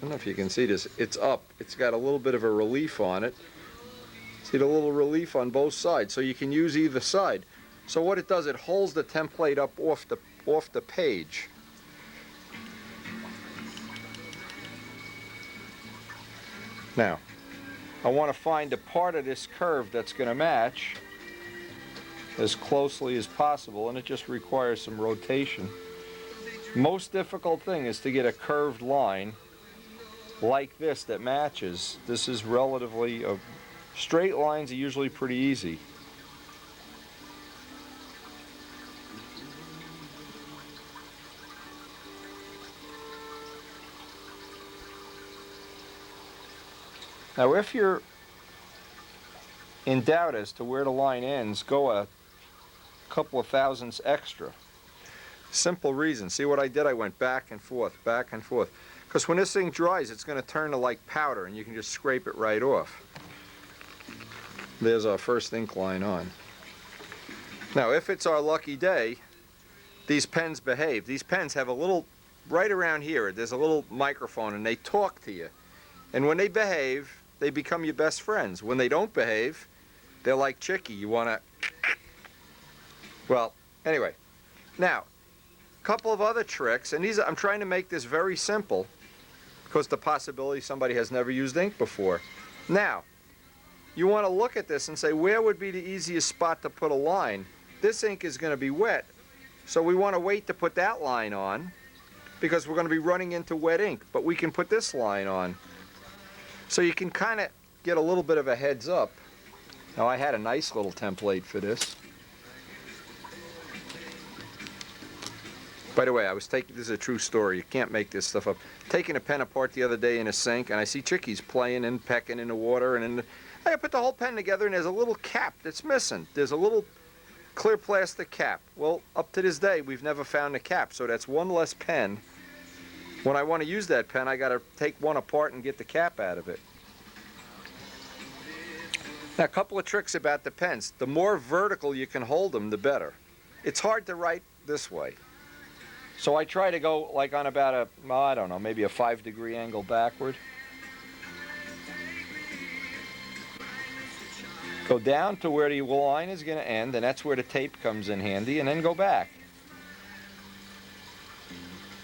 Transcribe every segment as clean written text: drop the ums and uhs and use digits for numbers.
don't know if you can see this, it's up. It's got a little bit of a relief on it. See the little relief on both sides, so you can use either side. So what it does, it holds the template up off the page. Now, I want to find a part of this curve that's going to match as closely as possible, and it just requires some rotation. Most difficult thing is to get a curved line like this that matches. This is relatively, straight lines are usually pretty easy. Now if you're in doubt as to where the line ends, go a couple of thousandths extra. Simple reason. See what I did? I went back and forth, back and forth. Because when this thing dries, it's going to turn to like powder, and you can just scrape it right off. There's our first ink line on. Now, if it's our lucky day, these pens behave. These pens have a little, right around here, there's a little microphone, and they talk to you. And when they behave, they become your best friends. When they don't behave, they're like Chicky. You want to... Well, anyway. Now, a couple of other tricks, and these I'm trying to make this very simple because the possibility somebody has never used ink before. Now, you want to look at this and say, where would be the easiest spot to put a line? This ink is going to be wet, so we want to wait to put that line on because we're going to be running into wet ink, but we can put this line on. So you can kind of get a little bit of a heads up. Now, I had a nice little template for this. By the way, this is a true story. You can't make this stuff up. Taking a pen apart the other day in a sink, and I see chickies playing and pecking in the water, and I put the whole pen together, and there's a little cap that's missing. There's a little clear plastic cap. Well, up to this day, we've never found the cap, so that's one less pen. When I want to use that pen, I got to take one apart and get the cap out of it. Now, a couple of tricks about the pens. The more vertical you can hold them, the better. It's hard to write this way. So I try to go like on about a, I don't know, maybe a 5-degree angle backward. Go down to where the line is going to end, and that's where the tape comes in handy, and then go back.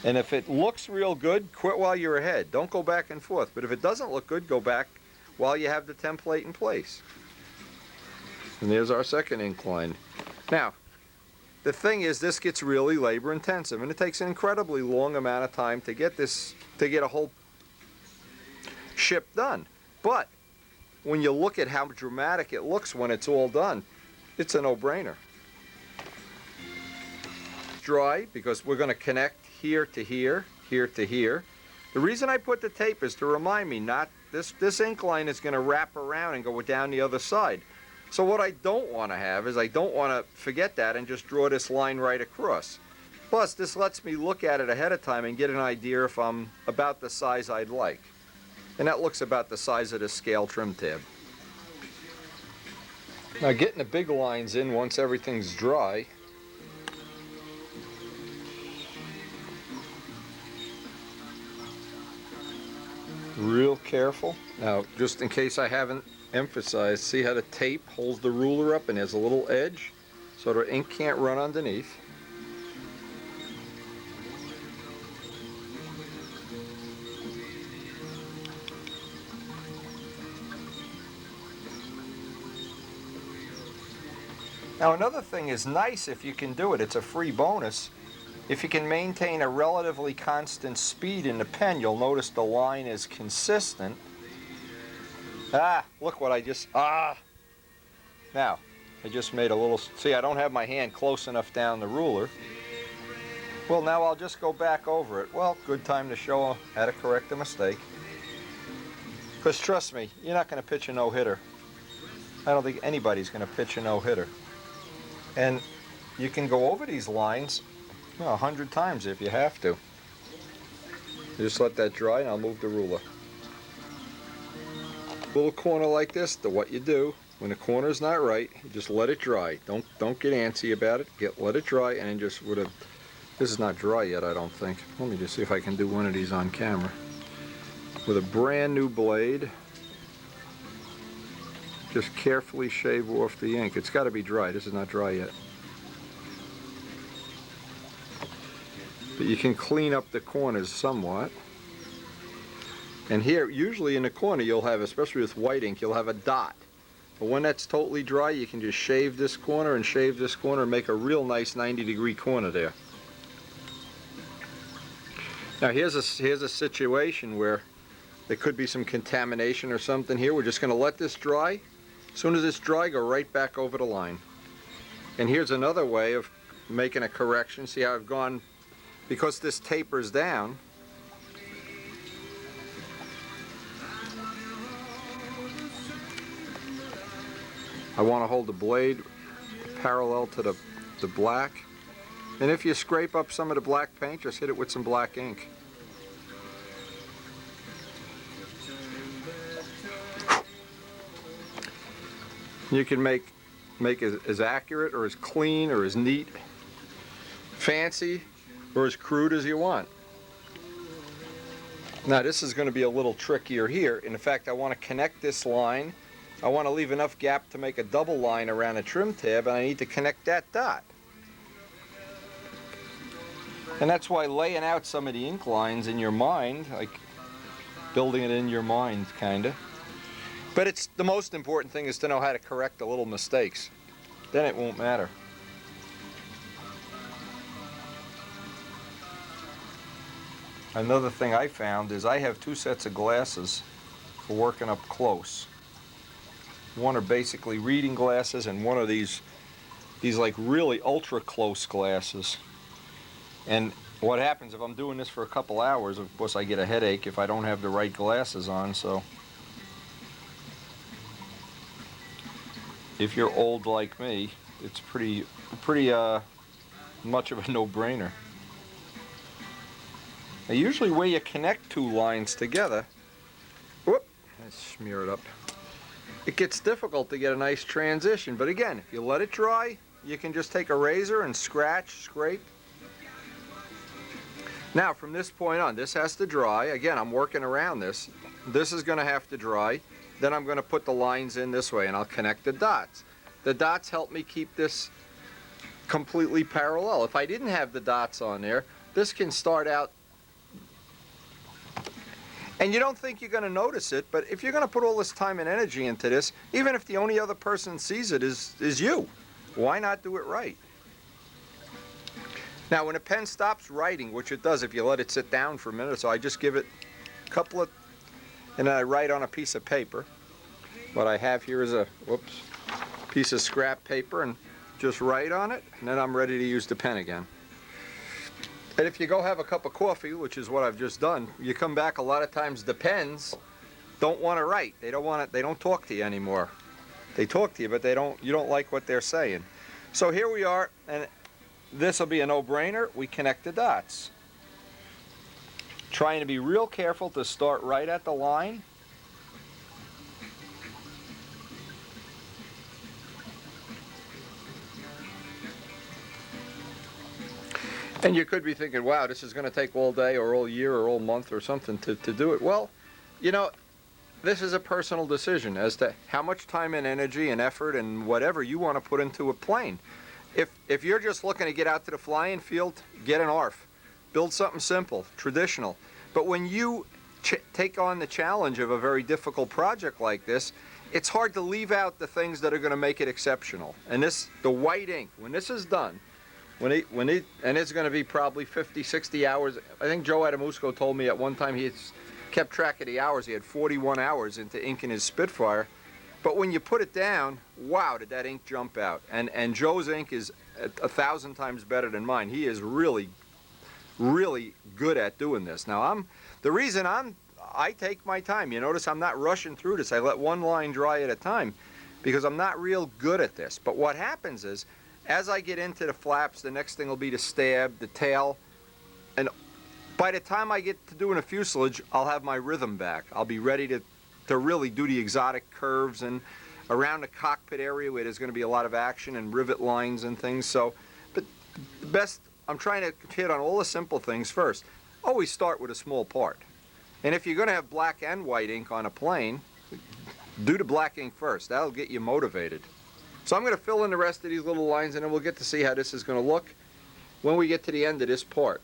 And if it looks real good, quit while you're ahead. Don't go back and forth. But if it doesn't look good, go back while you have the template in place. And there's our second ink line. Now, the thing is, this gets really labor intensive, and it takes an incredibly long amount of time to get this, to get a whole ship done. But when you look at how dramatic it looks when it's all done, it's a no-brainer. Dry, because we're going to connect here to here, here to here. The reason I put the tape is to remind me not, this ink line is going to wrap around and go down the other side. So what I don't want to have is I don't want to forget that and just draw this line right across. Plus, this lets me look at it ahead of time and get an idea if I'm about the size I'd like. And that looks about the size of the scale trim tab. Now, getting the big lines in once everything's dry. Real careful. Now, just in case I haven't emphasized, see how the tape holds the ruler up and there's a little edge so the ink can't run underneath. Now, another thing is nice if you can do it. It's a free bonus. If you can maintain a relatively constant speed in the pen, you'll notice the line is consistent. Ah, look what I just, Now, I just made a little, see, I don't have my hand close enough down the ruler. Well, now I'll just go back over it. Well, good time to show how to correct a mistake. Because trust me, you're not going to pitch a no-hitter. I don't think anybody's going to pitch a no-hitter. And you can go over these lines 100 times if you have to. Just let that dry and I'll move the ruler. Little corner like this, what you do when the corner's not right, you just let it dry. Don't get antsy about it. Let it dry and then just with a, this is not dry yet, I don't think. Let me just see if I can do one of these on camera. with a brand new blade. Just carefully shave off the ink. It's got to be dry. This is not dry yet. But you can clean up the corners somewhat. And here, usually in the corner, you'll have, especially with white ink, you'll have a dot. But when that's totally dry, you can just shave this corner and shave this corner and make a real nice 90-degree corner there. Now here's a situation where there could be some contamination or something here. We're just going to let this dry. As soon as it's dry, go right back over the line. And here's another way of making a correction. See how I've gone, because this tapers down, I want to hold the blade parallel to the black. And if you scrape up some of the black paint, just hit it with some black ink. You can make as accurate or as clean or as neat, fancy, or as crude as you want. Now this is going to be a little trickier here. In fact, I want to connect this line. I want to leave enough gap to make a double line around a trim tab, and I need to connect that dot. And that's why laying out some of the ink lines in your mind, like building it in your mind, kinda. But it's the most important thing is to know how to correct the little mistakes. Then it won't matter. Another thing I found is I have two sets of glasses for working up close. One are basically reading glasses, and one of these like really ultra close glasses. And what happens if I'm doing this for a couple hours, of course I get a headache if I don't have the right glasses on, so if you're old like me, it's pretty much of a no-brainer. Now usually where you connect two lines together, whoop, let's smear it up. It gets difficult to get a nice transition, but again, if you let it dry, you can just take a razor and scratch, scrape. Now from this point on, this has to dry. Again, I'm working around this. This is going to have to dry. Then I'm going to put the lines in this way and I'll connect the dots. The dots help me keep this completely parallel. If I didn't have the dots on there, this can start out, and you don't think you're going to notice it, but if you're going to put all this time and energy into this, even if the only other person sees it is you, why not do it right? Now when a pen stops writing, which it does if you let it sit down for a minute, so I just give it a couple of, and then I write on a piece of paper. What I have here is a, whoops, piece of scrap paper, and just write on it, and then I'm ready to use the pen again. And if you go have a cup of coffee, which is what I've just done, you come back, a lot of times the pens don't want to write. They don't want to, they don't talk to you anymore. They talk to you, but you don't like what they're saying. So here we are, and this will be a no-brainer. We connect the dots. Trying to be real careful to start right at the line. And you could be thinking, wow, this is going to take all day or all year or all month or something to do it. Well, you know, this is a personal decision as to how much time and energy and effort and whatever you want to put into a plane. If you're just looking to get out to the flying field, get an ARF. Build something simple, traditional. But when you take on the challenge of a very difficult project like this, it's hard to leave out the things that are going to make it exceptional. And this, the white ink, when this is done, and it's going to be probably 50, 60 hours. I think Joe Adamusco told me at one time he had kept track of the hours. He had 41 hours into inking his Spitfire. But when you put it down, wow, did that ink jump out. And Joe's ink is 1,000 times better than mine. He is really, really good at doing this. Now, the reason I take my time. You notice I'm not rushing through this. I let one line dry at a time because I'm not real good at this. But what happens is, as I get into the flaps, the next thing will be the stab, the tail, and by the time I get to doing a fuselage, I'll have my rhythm back. I'll be ready to really do the exotic curves and around the cockpit area where there's going to be a lot of action and rivet lines and things. So, but the best, I'm trying to hit on all the simple things first. Always start with a small part. And if you're going to have black and white ink on a plane, do the black ink first. That'll get you motivated. So I'm going to fill in the rest of these little lines, and then we'll get to see how this is going to look when we get to the end of this part.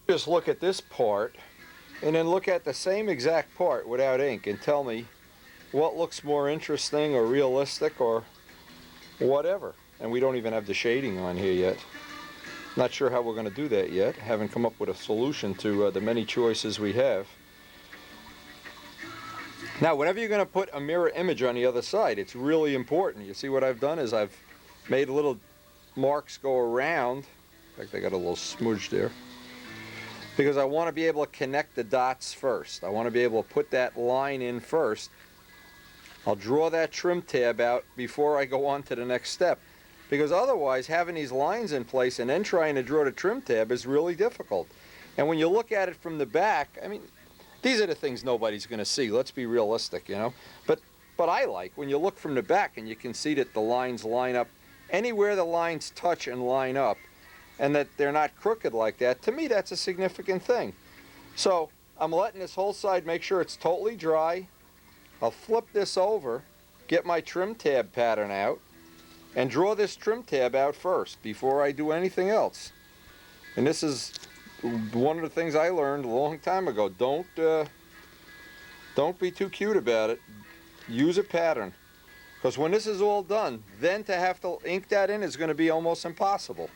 Just look at this part and then look at the same exact part without ink and tell me what looks more interesting or realistic or whatever. And we don't even have the shading on here yet. Not sure how we're going to do that yet. Haven't come up with a solution to the many choices we have. Now, whenever you're going to put a mirror image on the other side, it's really important. You see what I've done is I've made little marks go around. In fact, I got a little smudge there. Because I want to be able to connect the dots first. I want to be able to put that line in first. I'll draw that trim tab out before I go on to the next step. Because otherwise, having these lines in place and then trying to draw the trim tab is really difficult. And when you look at it from the back, I mean, these are the things nobody's going to see. Let's be realistic, you know. But I like when you look from the back and you can see that the lines line up. Anywhere the lines touch and line up, and that they're not crooked like that, to me that's a significant thing. So I'm letting this whole side make sure it's totally dry. I'll flip this over, get my trim tab pattern out, and draw this trim tab out first before I do anything else. And this is one of the things I learned a long time ago. Don't be too cute about it. Use a pattern. Because when this is all done, then to have to ink that in is going to be almost impossible.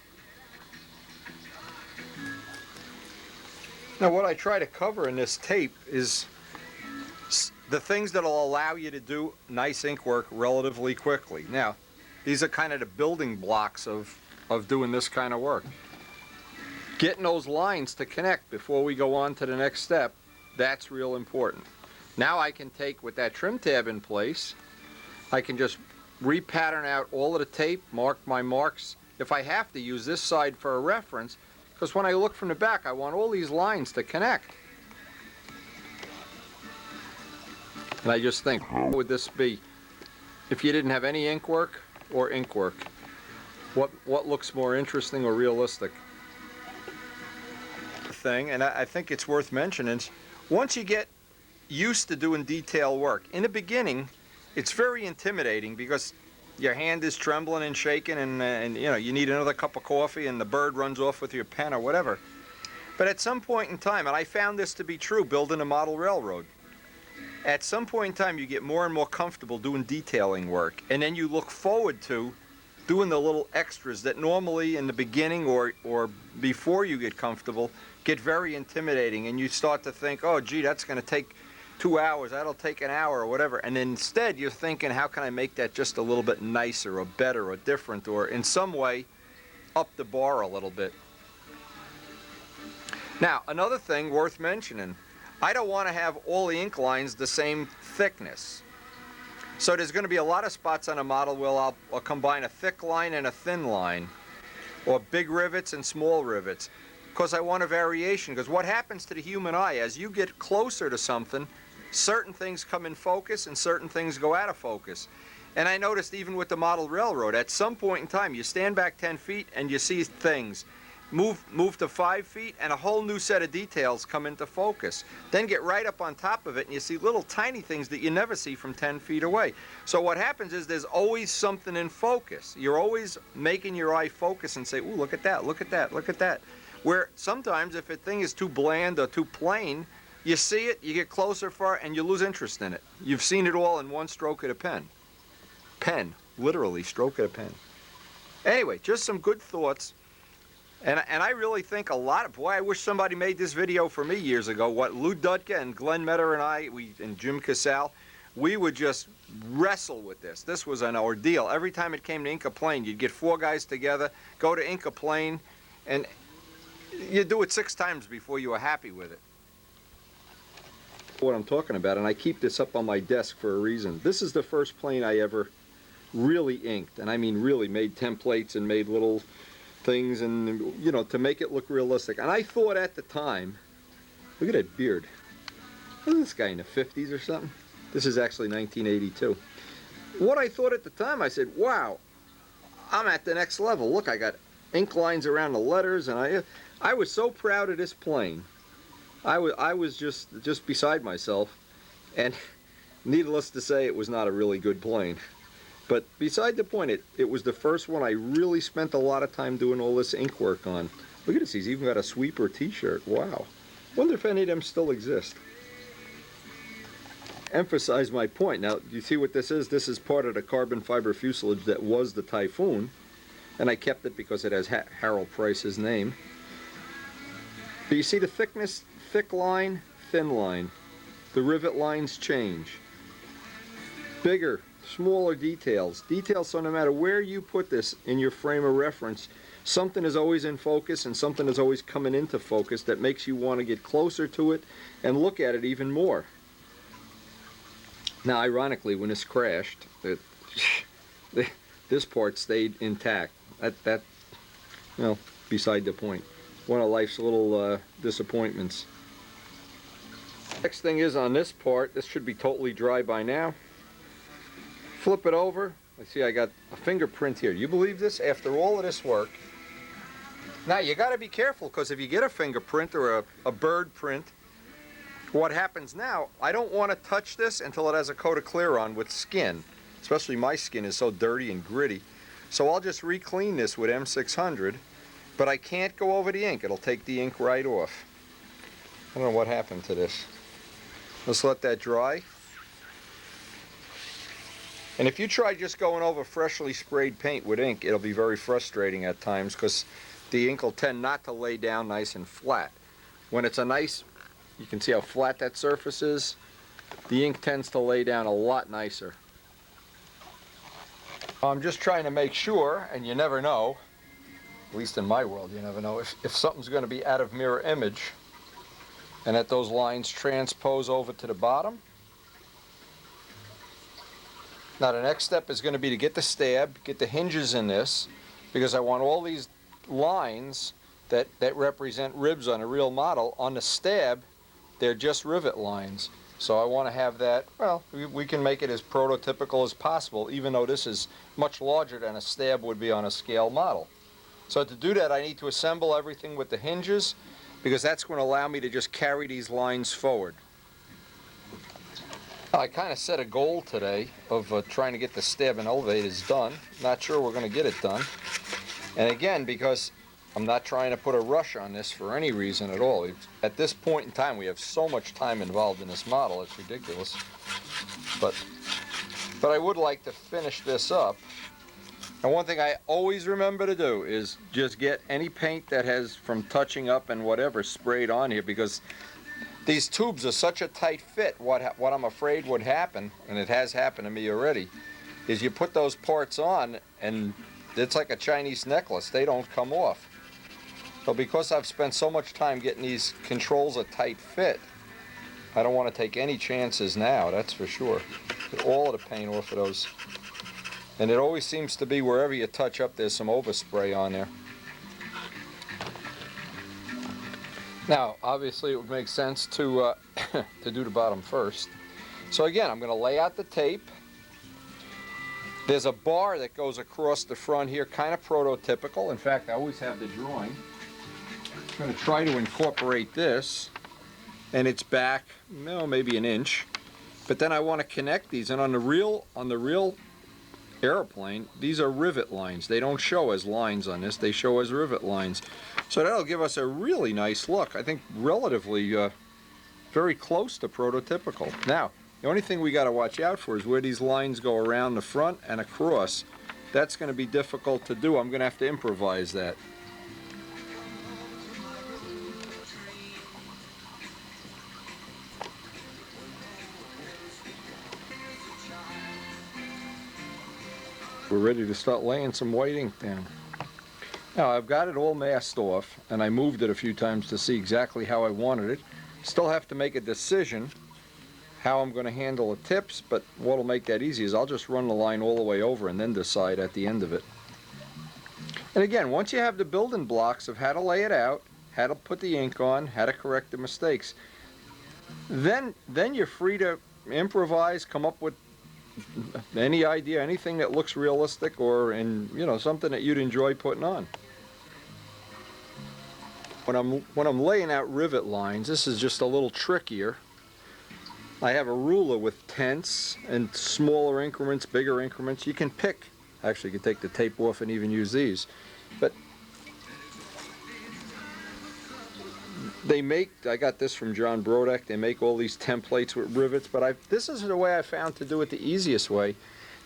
Now what I try to cover in this tape is the things that will allow you to do nice ink work relatively quickly. Now, these are kind of the building blocks of doing this kind of work. Getting those lines to connect before we go on to the next step, that's real important. Now I can take, with that trim tab in place, I can just repattern out all of the tape, mark my marks. If I have to, use this side for a reference, because when I look from the back, I want all these lines to connect. And I just think, what would this be if you didn't have any ink work or ink work? What looks more interesting or realistic? Thing, and I think it's worth mentioning, is once you get used to doing detail work, in the beginning, it's very intimidating because your hand is trembling and shaking, and you know, you need another cup of coffee and the bird runs off with your pen or whatever. But at some point in time, and I found this to be true building a model railroad, at some point in time you get more and more comfortable doing detailing work, and then you look forward to doing the little extras that normally in the beginning or before you get comfortable get very intimidating, and you start to think, oh gee, that's going to take 2 hours, that'll take an hour or whatever, and instead you're thinking, how can I make that just a little bit nicer or better or different, or in some way up the bar a little bit. Now, another thing worth mentioning, I don't want to have all the ink lines the same thickness. So there's going to be a lot of spots on a model where I'll combine a thick line and a thin line, or big rivets and small rivets, because I want a variation. Because what happens to the human eye, as you get closer to something, certain things come in focus and certain things go out of focus. And I noticed even with the model railroad, at some point in time, you stand back 10 feet and you see things. Move to 5 feet and a whole new set of details come into focus. Then get right up on top of it and you see little tiny things that you never see from 10 feet away. So what happens is there's always something in focus. You're always making your eye focus and say, ooh, look at that, look at that, look at that. Where sometimes if a thing is too bland or too plain, you see it, you get closer far, and you lose interest in it. You've seen it all in one stroke of the pen. Pen, literally, stroke of the pen. Anyway, just some good thoughts. And I really think a lot of, boy, I wish somebody made this video for me years ago. What Lou Dutka and Glenn Metter and I, and Jim Casal, we would just wrestle with this. This was an ordeal. Every time it came to ink a plane, you'd get 4 guys together, go to ink a plane, and you do it 6 times before you were happy with it. What I'm talking about, and I keep this up on my desk for a reason. This is the first plane I ever really inked, and I mean really made templates and made little things, and you know, to make it look realistic. And I thought at the time, look at that beard. Isn't this guy in the 50s or something? This is actually 1982. What I thought at the time, I said, wow, I'm at the next level. Look, I got ink lines around the letters, and I was so proud of this plane. I was just beside myself, and needless to say, it was not a really good plane. But beside the point, it was the first one I really spent a lot of time doing all this ink work on. Look at this, he's even got a sweeper t-shirt. Wow. Wonder if any of them still exist. Emphasize my point. Now, you see what this is? This is part of the carbon fiber fuselage that was the Typhoon, and I kept it because it has Harold Price's name. But you see the thickness? Thick line, thin line. The rivet lines change. Bigger, smaller details. Details, so no matter where you put this in your frame of reference, something is always in focus and something is always coming into focus that makes you want to get closer to it and look at it even more. Now, ironically, when this crashed, this part stayed intact. That, well, beside the point. One of life's little disappointments. Next thing is on this part, this should be totally dry by now. Flip it over. I see I got a fingerprint here. You believe this? After all of this work. Now, you got to be careful, because if you get a fingerprint or a bird print, what happens now, I don't want to touch this until it has a coat of clear on with skin. Especially my skin is so dirty and gritty. So I'll just re-clean this with M600, but I can't go over the ink. It'll take the ink right off. I don't know what happened to this. Let's let that dry. And if you try just going over freshly sprayed paint with ink, it'll be very frustrating at times, because the ink will tend not to lay down nice and flat. When it's a nice, you can see how flat that surface is, the ink tends to lay down a lot nicer. I'm just trying to make sure, and you never know, at least in my world you never know, if something's going to be out of mirror image, and that those lines transpose over to the bottom. Now the next step is going to be to get the stab, get the hinges in this, because I want all these lines that represent ribs on a real model. On the stab, they're just rivet lines. So I want to have that, well, we can make it as prototypical as possible, even though this is much larger than a stab would be on a scale model. So to do that, I need to assemble everything with the hinges, because that's going to allow me to just carry these lines forward. I kind of set a goal today of trying to get the stab and elevators done. Not sure we're going to get it done. And again, because I'm not trying to put a rush on this for any reason at all. At this point in time, we have so much time involved in this model, it's ridiculous. But I would like to finish this up. And one thing I always remember to do is just get any paint that has, from touching up and whatever, sprayed on here, because these tubes are such a tight fit. What I'm afraid would happen, and it has happened to me already, is you put those parts on and it's like a Chinese necklace. They don't come off. So because I've spent so much time getting these controls a tight fit, I don't want to take any chances now, that's for sure. Get all of the paint off of those. And it always seems to be wherever you touch up, there's some overspray on there. Now, obviously it would make sense to do the bottom first. So again, I'm going to lay out the tape. There's a bar that goes across the front here, kind of prototypical. In fact, I always have the drawing. I'm going to try to incorporate this, and it's back, no, maybe an inch. But then I want to connect these, and on the real airplane, these are rivet lines. They don't show as lines on this, they show as rivet lines. So that'll give us a really nice look. I think relatively very close to prototypical. Now, the only thing we got to watch out for is where these lines go around the front and across. That's going to be difficult to do. I'm going to have to improvise that. We're ready to start laying some white ink down. Now I've got it all masked off, and I moved it a few times to see exactly how I wanted it. Still have to make a decision how I'm going to handle the tips, but what'll make that easy is I'll just run the line all the way over and then decide at the end of it. And again, once you have the building blocks of how to lay it out, how to put the ink on, how to correct the mistakes, then you're free to improvise, come up with any idea, anything that looks realistic or something that you'd enjoy putting on. When I'm laying out rivet lines, this is just a little trickier. I have a ruler with tenths and smaller increments, bigger increments. You can pick. Actually, you can take the tape off and even use these. But they make, I got this from John Brodeck, they make all these templates with rivets, but this is the way I found to do it the easiest way.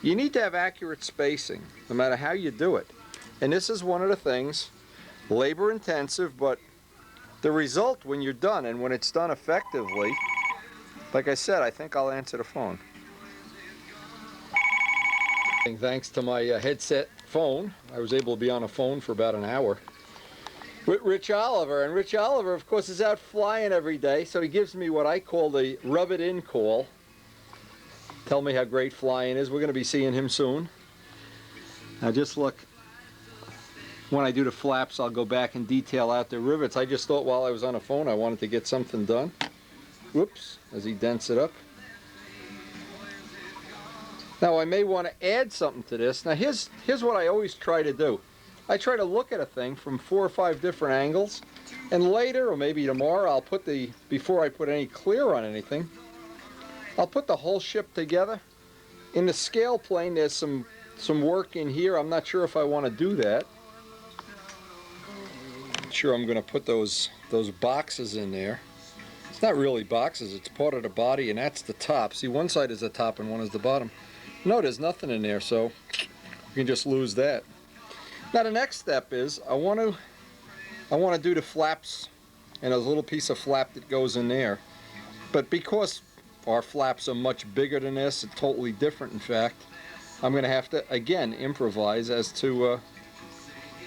You need to have accurate spacing, no matter how you do it. And this is one of the things, labor intensive, but the result when you're done, and when it's done effectively, like I said, I think I'll answer the phone. Thanks to my headset phone, I was able to be on a phone for about an hour with Rich Oliver. And Rich Oliver, of course, is out flying every day, so he gives me what I call the rub it in call. Tell me how great flying is. We're going to be seeing him soon. Now just look, when I do the flaps, I'll go back and detail out the rivets. I just thought while I was on the phone I wanted to get something done. Whoops, as he dents it up. Now I may want to add something to this. Now here's what I always try to do. I try to look at a thing from 4 or 5 different angles, and later, or maybe tomorrow, I'll put before I put any clear on anything, I'll put the whole ship together. In the scale plane, there's some work in here. I'm not sure if I want to do that. Sure, I'm going to put those boxes in there. It's not really boxes, it's part of the body, and that's the top. See, one side is the top and one is the bottom. No, there's nothing in there, so you can just lose that. Now the next step is I want to do the flaps, and there's a little piece of flap that goes in there. But because our flaps are much bigger than this, it's totally different in fact, I'm going to have to again improvise as to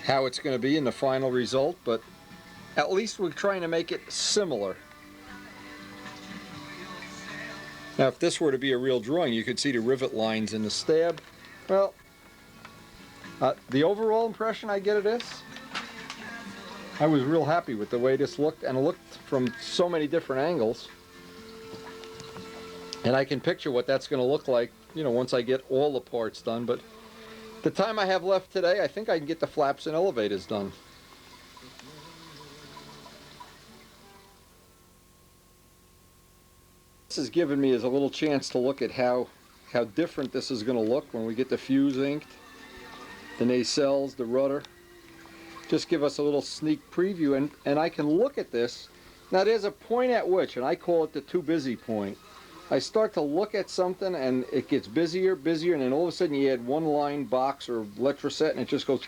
how it's going to be in the final result, but at least we're trying to make it similar. Now if this were to be a real drawing, you could see the rivet lines in the stab. Well, the overall impression I get of this, I was real happy with the way this looked, and it looked from so many different angles. And I can picture what that's going to look like, you know, once I get all the parts done. But the time I have left today, I think I can get the flaps and elevators done. This has given me as a little chance to look at how different this is going to look when we get the fuse inked, the nacelles, the rudder. Just give us a little sneak preview, and I can look at this. Now there's a point at which, and I call it the too busy point, I start to look at something and it gets busier, and then all of a sudden you add one line box or letraset and it just goes.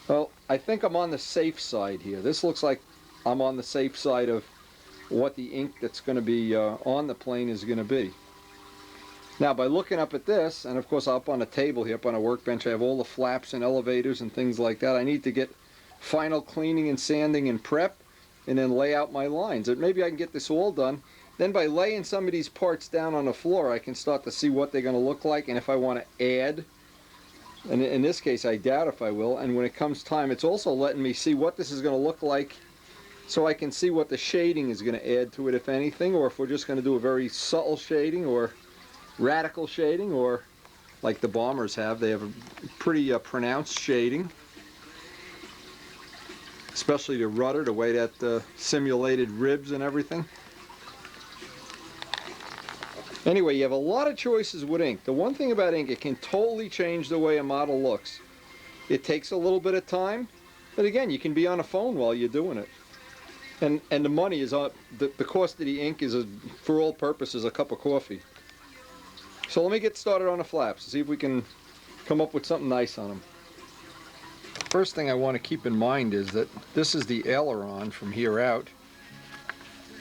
Well, I think I'm on the safe side here. This looks like I'm on the safe side of what the ink that's going to be on the plane is going to be. Now by looking up at this, and of course up on a table here, up on a workbench, I have all the flaps and elevators and things like that. I need to get final cleaning and sanding and prep, and then lay out my lines. And maybe I can get this all done. Then by laying some of these parts down on the floor, I can start to see what they're going to look like, and if I want to add. And in this case, I doubt if I will. And when it comes time, it's also letting me see what this is going to look like, so I can see what the shading is going to add to it, if anything, or if we're just going to do a very subtle shading or radical shading, or like the bombers have. They have a pretty pronounced shading, especially the rudder, the way that simulated ribs and everything. Anyway, you have a lot of choices with ink. The one thing about ink, it can totally change the way a model looks. It takes a little bit of time, but again, you can be on a phone while you're doing it. And the money is up. The cost of the ink is, for all purposes, a cup of coffee. So let me get started on the flaps, see if we can come up with something nice on them. First thing I want to keep in mind is that this is the aileron from here out.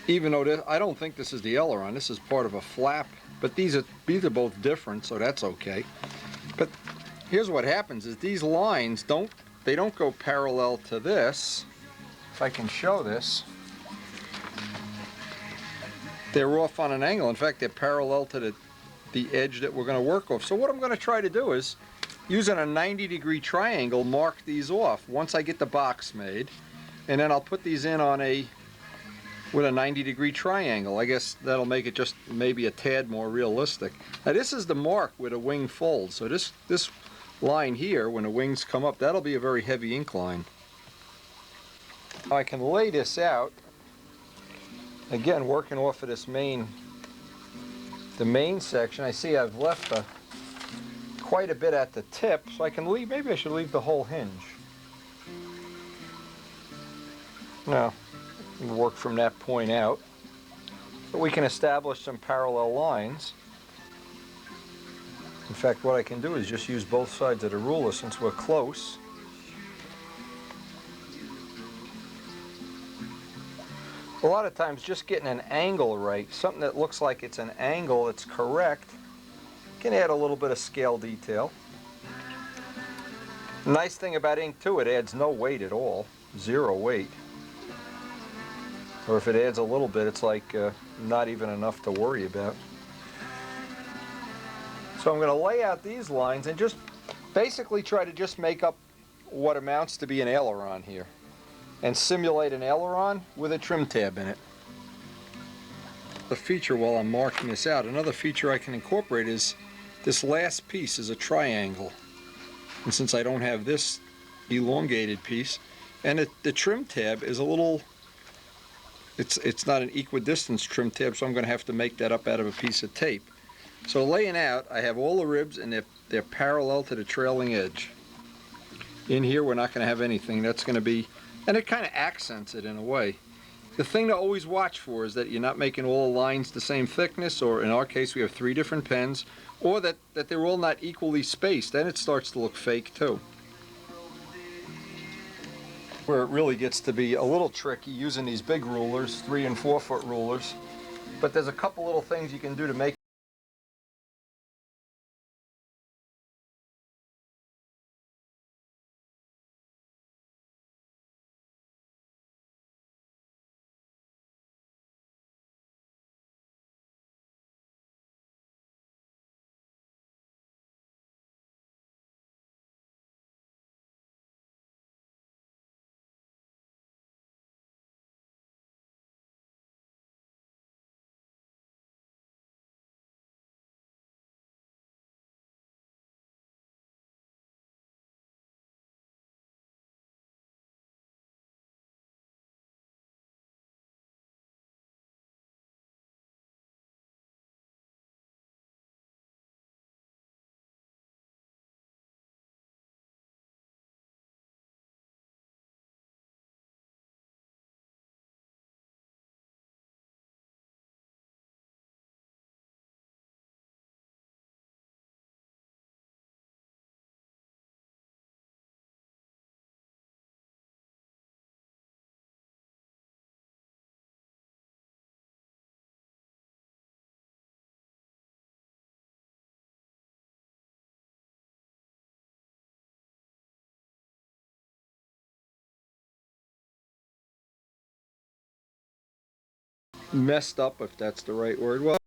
Even though I don't think this is the aileron, this is part of a flap, but these are both different, so that's okay. But here's what happens is these lines don't go parallel to this. If I can show this, they're off on an angle. In fact, they're parallel to the edge that we're going to work off. So what I'm going to try to do is, using a 90-degree triangle, mark these off once I get the box made, and then I'll put these in on with a 90-degree triangle. I guess that'll make it just maybe a tad more realistic. Now this is the mark where the wing folds. So this line here, when the wings come up, that'll be a very heavy ink line. Now I can lay this out, again working off of this the main section. I see I've left quite a bit at the tip, so I can leave, maybe I should leave the whole hinge. No, work from that point out. But we can establish some parallel lines. In fact, what I can do is just use both sides of the ruler since we're close. A lot of times just getting an angle right, something that looks like it's an angle that's correct, can add a little bit of scale detail. The nice thing about ink too, it adds no weight at all, zero weight. Or if it adds a little bit, it's like not even enough to worry about. So I'm going to lay out these lines and just basically try to just make up what amounts to be an aileron here, and simulate an aileron with a trim tab in it. The feature while I'm marking this out, another feature I can incorporate is this last piece is a triangle. And since I don't have this elongated piece, and the trim tab is a little, it's not an equidistance trim tab, so I'm going to have to make that up out of a piece of tape. So laying out, I have all the ribs and they're parallel to the trailing edge. In here we're not going to have anything. That's going to be, and it kind of accents it in a way. The thing to always watch for is that you're not making all the lines the same thickness, or in our case we have 3 different pens, or that they're all not equally spaced. Then it starts to look fake too. Where it really gets to be a little tricky using these big rulers, 3 and 4 foot rulers. But there's a couple little things you can do to make messed up, if that's the right word. Well,